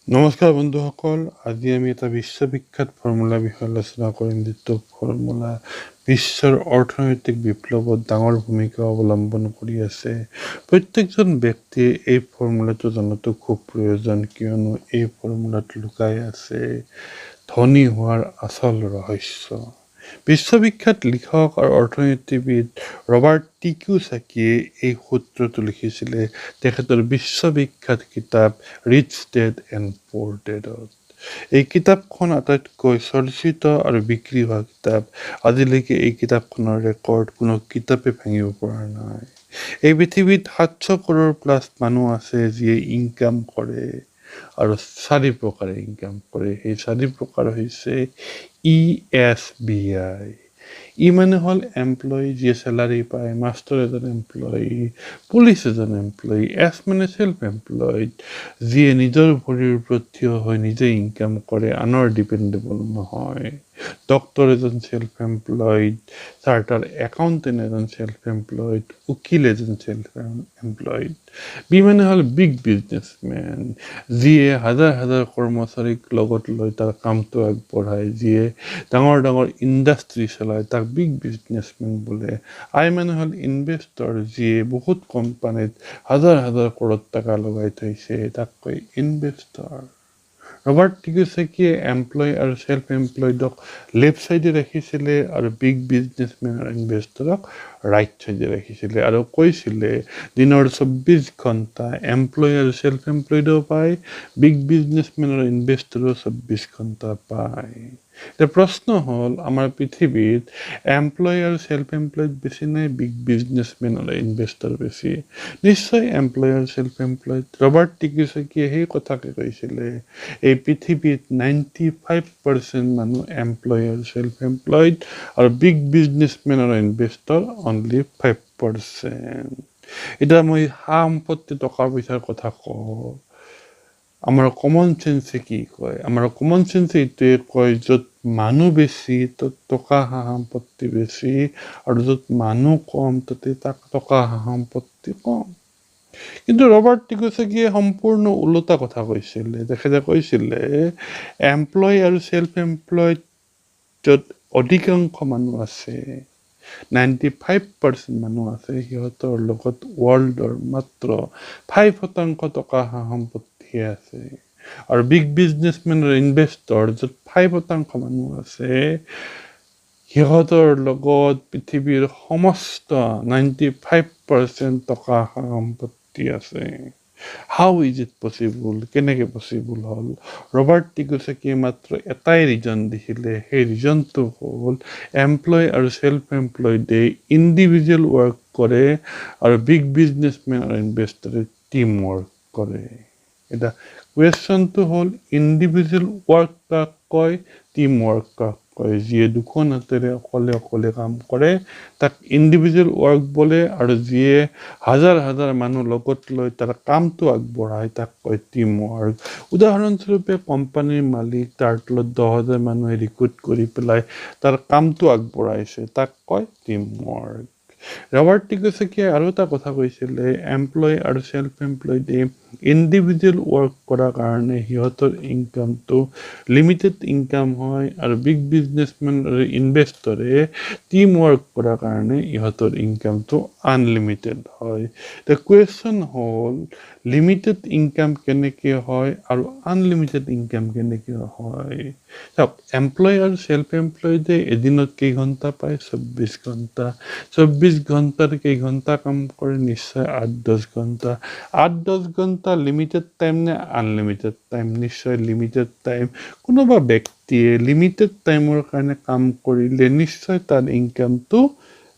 নমস্কাৰ বন্ধুসকল, আজি আমি এটা বিশ্ববিখ্যাত ফৰ্মুলা বিষয়ে আলোচনা কৰিম, যিটো ফৰ্মুলা বিশ্বৰ অৰ্থনৈতিক বিপ্লৱত ডাঙৰ ভূমিকা অৱলম্বন কৰি আছে। প্ৰত্যেকজন ব্যক্তিয়ে এই ফৰ্মুলাটো জনাটো খুব প্ৰয়োজন, কিয়নো এই ফৰ্মুলাত লুকাই আছে ধনী হোৱাৰ আচল ৰহস্য। বিশ্ববিখ্যাত লিখক আৰু অৰ্থনীতিবিদ ৰবাৰ্ট কিয়োছাকিয়ে এই সূত্ৰটো লিখিছিলে তেখেতৰ বিশ্ববিখ্যাত কিতাপ ৰিচ ডেড এণ্ড পুৰ ডেডত। এই কিতাপখন আটাইতকৈ চৰ্চিত আৰু বিক্ৰী হোৱা কিতাপ। আজিলৈকে এই কিতাপখনৰ ৰেকৰ্ড কোনো কিতাপে ভাঙিব পৰা নাই। এই পৃথিৱীত 700 কৰোৰ প্লাছ মানুহ আছে যিয়ে ইনকাম কৰে, আৰু 4 প্ৰকাৰে ইনকাম কৰে। সেই 4 প্ৰকাৰ হৈছে ESBI। মানে হ'ল এমপ্লয়ী যিয়ে চেলাৰী পায়, মাষ্টাৰ এজন এমপ্লয়ী, পুলিচ এজন এমপ্লয়ী, এছ মানে চেল্ফ এমপ্লয়ড যিয়ে নিজৰ ভৰিৰ ওপৰত থিয় হৈ নিজে ইনকাম কৰে, আনৰ ডিপেণ্ডেবল নহয়। ডক্টৰ এজন চেল্ফ এমপ্লয়ড, চাৰ্টাৰ একাউণ্টেণ্ট এজন চেল্ফ এমপ্লয়ড, উকিল এজন চেল্ফ এমপ্লয়ড। বি মানে হ'ল বিগ বিজনেছমেন যিয়ে হাজাৰ হাজাৰ কৰ্মচাৰীক লগত লৈ তাৰ কামটো আগবঢ়ায়, যিয়ে ডাঙৰ ডাঙৰ ইণ্ডাষ্ট্ৰী চলায়, তাক বিগ বিজনেছমেন বোলে। আই মানে হ'ল ইনভেষ্টৰ যিয়ে বহুত কোম্পানীত হাজাৰ হাজাৰ কৰোৰ টকা লগাই থৈছে, তাক কয় ইনভেষ্টৰ। ৰবাৰ্ট কিয়োছাকিয়ে এমপ্লয়ী আৰু চেল্ফ এমপ্লয়ডক লেফ্ট ছাইডে ৰাখিছিলে আৰু বিগ বিজনেছমেন আৰু ইনভেষ্টৰক ৰাইট ছাইডে ৰাখিছিলে, আৰু কৈছিলে দিনৰ 24 ঘণ্টা এমপ্লয়ী আৰু চেল্ফ এমপ্লয়ডো পায়, বিগ বিজনেছমেন আৰু ইনভেষ্টৰো 24 ঘণ্টা পায়। এতিয়া প্ৰশ্ন হ'ল, আমাৰ পৃথিৱীত এমপ্লয়ী আৰু চেল্ফ এমপ্লয়ড বেছি নাই, বিগ বিজনেছমেন আৰু ইনভেষ্টৰ বেছি? নিশ্চয় এমপ্লয়ী আৰু চেল্ফ এমপ্লয়ড। ৰবাৰ্ট কিয়োছাকিয়ে সেই কথাকে কৈছিলে, এই পৃথিৱীত 95% মানুহ এমপ্লয়ী আৰু চেল্ফ এমপ্লয়ড, আৰু বিগ বিজনেছমেন আৰু ইনভেষ্টৰ অনলি 5%। এতিয়া মই সম্পত্তি টকা পইচাৰ কথা কওঁ, আমাৰ কমন চেন্সে কি কয়? আমাৰ কমন চেন্সে এইটোৱে কয়, য'ত মানুহ বেছি ত'ত টকা সম্পত্তি বেছি, আৰু য'ত মানুহ কম তাতে টকা সম্পত্তি কম। কিন্তু ৰবাৰ্ট কিয়োছাকিয়ে সম্পূৰ্ণ ওলোটা কথা কৈছিলে। তেখেতে কৈছিলে এমপ্লয়ী আৰু চেল্ফ এমপ্লয়ড য'ত অধিকাংশ মানুহ আছে, 95% মানুহ আছে, সিহঁতৰ লগত ৱৰ্ল্ডৰ মাত্ৰ 5% টকা সম্পত্তি আছে। আৰু বিগ বিজনেছমেন আৰু ইনভেষ্টৰ য'ত 5% মানুহ আছে, সিহঁতৰ লগত পৃথিৱীৰ সমস্ত 95% টকা সম্পত্তি আছে। হাউ ইজ ইট পচিবল? কেনেকৈ পচিবল হ'ল? ৰবাৰ্ট কিয়োছাকিয়ে মাত্ৰ এটাই ৰিজন দিছিলে, সেই ৰিজনটো হ'ল এমপ্লয়ী আৰু চেল্ফ এমপ্লয়ডে ইণ্ডিভিজুৱেল ৱৰ্ক কৰে, আৰু বিগ বিজনেছমেন আৰু ইনভেষ্টৰে টিম ৱৰ্ক কৰে। এতিয়া কুৱেশ্যনটো হ'ল, ইণ্ডিভিজুৱেল ৱৰ্ক কাক কয়, টিম ৱৰ্ক কাক কয়? যিয়ে দুখন হাতেৰে অকলে অকলে কাম কৰে তাক ইণ্ডিভিজুৱেল ৱৰ্ক বোলে, আৰু যিয়ে হাজাৰ হাজাৰ মানুহ লগত লৈ তাৰ কামটো আগবঢ়ায় তাক কয় টিম ৱৰ্ক। উদাহৰণস্বৰূপে কোম্পানীৰ মালিক তাৰ তলত 10,000 মানুহে ৰিক্ৰুট কৰি পেলাই তাৰ কামটো আগবঢ়াইছে, তাক কয় টিম ৱৰ্ক। ৰবাৰ্ট কিয়োছাকিয়ে আৰু এটা কথা কৈছিলে, এমপ্লয়ী আৰু চেল্ফ এমপ্লয়ডে ইণ্ডিভিজুৱেল ৱৰ্ক কৰাৰ কাৰণে সিহঁতৰ ইনকামটো লিমিটেড ইনকাম হয়, আৰু বিগ বিজনেছমেন আৰু ইনভেষ্টৰে টিম ৱৰ্ক কৰাৰ কাৰণে ইহঁতৰ ইনকামটো আনলিমিটেড হয়। দ্য কুৱেশ্যন হ'ল, লিমিটেড ইনকাম কেনেকৈ হয় আৰু আনলিমিটেড ইনকাম কেনেকৈ হয়? চাওক, এমপ্লয়ী আৰু চেল্ফ এমপ্লয়ডে এদিনত কেইঘণ্টা পায়? 24 ঘণ্টা। 24 ঘণ্টাত কেইঘণ্টা কাম কৰে? নিশ্চয় 8-10 ঘণ্টা। 8-10 ঘণ্টা লিমিটেড টাইম নে আনলিমিটেড টাইম? নিশ্চয় লিমিটেড টাইম। কোনোবা ব্যক্তিয়ে লিমিটেড টাইমৰ কাৰণে কাম কৰিলে নিশ্চয় তাৰ ইনকামটো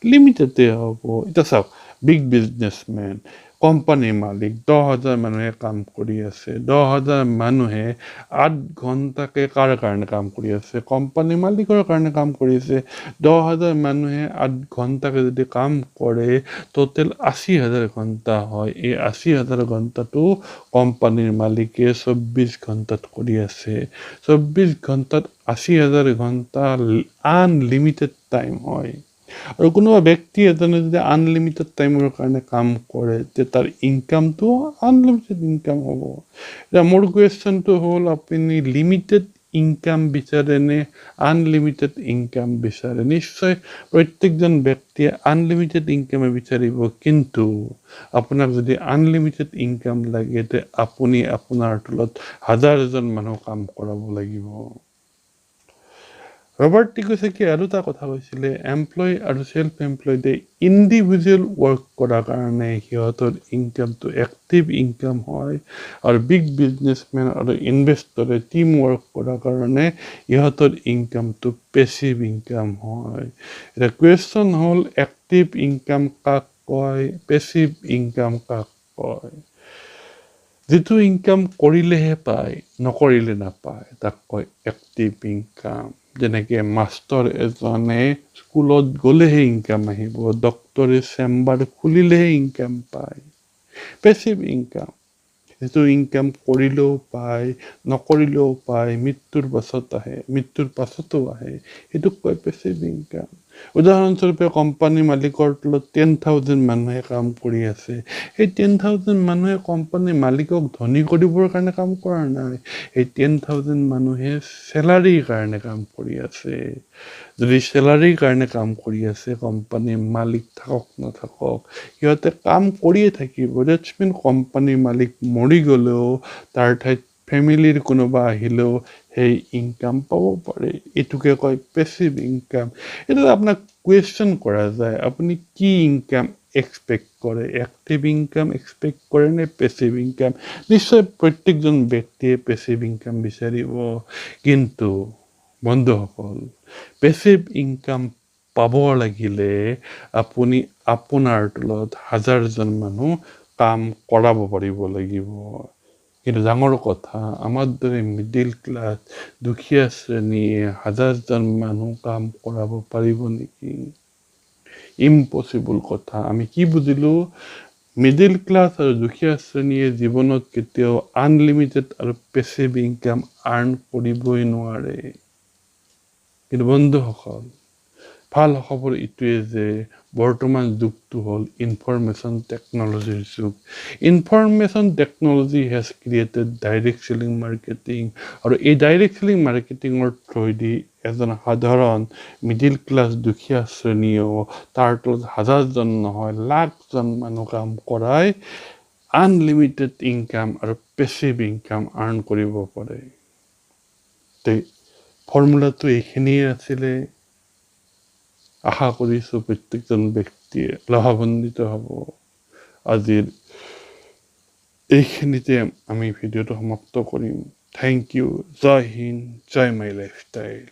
লিমিটেডে হ'ব। এতিয়া চাওক, বিগ বিজনেছমেন, কোম্পানীৰ মালিক, 10,000 মানুহে কাম কৰি আছে। 10,000 মানুহে 8 ঘণ্টাকৈ কাৰ কাৰণে কাম কৰি আছে? কোম্পানীৰ মালিকৰ কাৰণে কাম কৰিছে। 10,000 মানুহে 8 ঘণ্টাকৈ যদি কাম কৰে, টোটেল 80,000 ঘণ্টা হয়। এই 80,000 ঘণ্টাটো কোম্পানীৰ মালিকে 24 ঘণ্টাত কৰি আছে। 24 ঘণ্টাত 80,000 ঘণ্টা আনলিমিটেড টাইম হয়। আৰু কোনোবা ব্যক্তি এজনে যদি আনলিমিটেড টাইমৰ কাৰণে কাম কৰে তে তাৰ ইনকামটো আনলিমিটেড ইনকাম হ'ব। এতিয়া মোৰ কুৱেশ্যনটো হ'ল আপুনি লিমিটেড ইনকাম বিচাৰে নে আনলিমিটেড ইনকাম বিচাৰে? নিশ্চয় প্ৰত্যেকজন ব্যক্তিয়ে আনলিমিটেড ইনকামে বিচাৰিব, কিন্তু আপোনাক যদি আনলিমিটেড ইনকাম লাগে তে আপুনি আপোনাৰ তলত হাজাৰজন মানুহ কাম কৰাব লাগিব। ৰবাৰ্ট কিয়ছাকি আৰু এটা কথা কৈছিলে, এমপ্লয় আৰু চেল্ফ এমপ্লয়ডে ইণ্ডিভিজুৱেল ৱৰ্ক কৰাৰ কাৰণে সিহঁতৰ ইনকামটো এক্টিভ ইনকাম হয়, আৰু বিগ বিজনেছমেন আৰু ইনভেষ্টৰে টিম ৱৰ্ক কৰাৰ কাৰণে ইহঁতৰ ইনকামটো পেচিভ ইনকাম হয়। এতিয়া কুৱেশ্যন হ'ল এক্টিভ ইনকাম কাক কয়, পেচিভ ইনকাম কাক কয়? যিটো ইনকাম কৰিলেহে পায়, নকৰিলে নাপায়, তাক কয় এক্টিভ ইনকাম। যেনেকে মাষ্টৰ এজনে স্কুলত গ'লেহে ইনকাম আহিব, ডক্তৰে চেম্বাৰ খুলিলেহে ইনকাম পায়। পেচিভ ইনকাম, যিটো ইনকাম কৰিলেও পায়, নকৰিলেও পায়, মৃত্যুৰ পাছতো আহে, সেইটোক কয় পেচিভ ইনকাম। উদাহৰণস্বৰূপে কোম্পানী মালিকৰ তলত 10,000 মানুহে কাম কৰি আছে। সেই 10,000 মানুহে কোম্পানীৰ মালিকক ধনী কৰিবৰ কাৰণে কাম কৰা নাই, এই 10,000 মানুহে চেলাৰীৰ কাৰণে কাম কৰি আছে। যদি চেলাৰীৰ কাৰণে কাম কৰি আছে, কোম্পানীৰ মালিক থাকক নাথাকক সিহঁতে কাম কৰিয়ে থাকিব। ডেটছ মিন কোম্পানীৰ মালিক মৰি গ'লেও তাৰ ঠাইত ফেমিলিৰ কোনোবা আহিলেও সেই ইনকাম পাব পাৰে। এইটোকে কয় পেচিভ ইনকাম। এতিয়া আপোনাক কুৱেশ্যন কৰা যায়, আপুনি কি ইনকাম এক্সপেক্ট কৰে? এক্টিভ ইনকাম এক্সপেক্ট কৰে নে পেচিভ ইনকাম? নিশ্চয় প্ৰত্যেকজন ব্যক্তিয়ে পেচিভ ইনকাম বিচাৰিব, কিন্তু বন্ধুসকল, পেচিভ ইনকাম পাব লাগিলে আপুনি আপোনাৰ তলত হাজাৰজন মানুহ কাম কৰাব পাৰিব লাগিব। কিন্তু ডাঙৰ কথা, আমাৰ দৰে মিডিল ক্লাছ দুখীয়া শ্ৰেণীয়ে হাজাৰজন মানুহ কাম কৰাব পাৰিব নেকি? ইম্পচিবল কথা। আমি কি বুজিলোঁ? মিডিল ক্লাছ আৰু দুখীয়া শ্ৰেণীয়ে জীৱনত কেতিয়াও আনলিমিটেড আৰু পেচিভ ইনকাম আৰ্ণ কৰিবই নোৱাৰে। কিন্তু বন্ধুসকল, ভাল খবৰ এইটোৱে যে বৰ্তমান যুগটো হ'ল ইনফৰমেশ্যন টেকনলজিৰ যুগ। Information technology has created direct selling marketing, আৰু এই ডাইৰেক্ট চেলিং মাৰ্কেটিঙৰ থ্ৰুৱেদি এজন সাধাৰণ মিডিল ক্লাছ দুখীয়া শ্ৰেণীয়েও তাৰ তলত হাজাৰজন নহয় লাখজন মানুহ কাম কৰাই আনলিমিটেড ইনকাম আৰু পেচিভ ইনকাম আৰ্ণ কৰিব পাৰে। ফৰ্মুলাটো এইখিনিয়ে আছিলে। আশা কৰিছোঁ প্ৰত্যেকজন ব্যক্তিয়ে লাভান্বিত হ'ব। আজিৰ এইখিনিতে আমি ভিডিঅ'টো সমাপ্ত কৰিম। Thank you. জয় হিন্দ, জয় মাই লাইফষ্টাইল।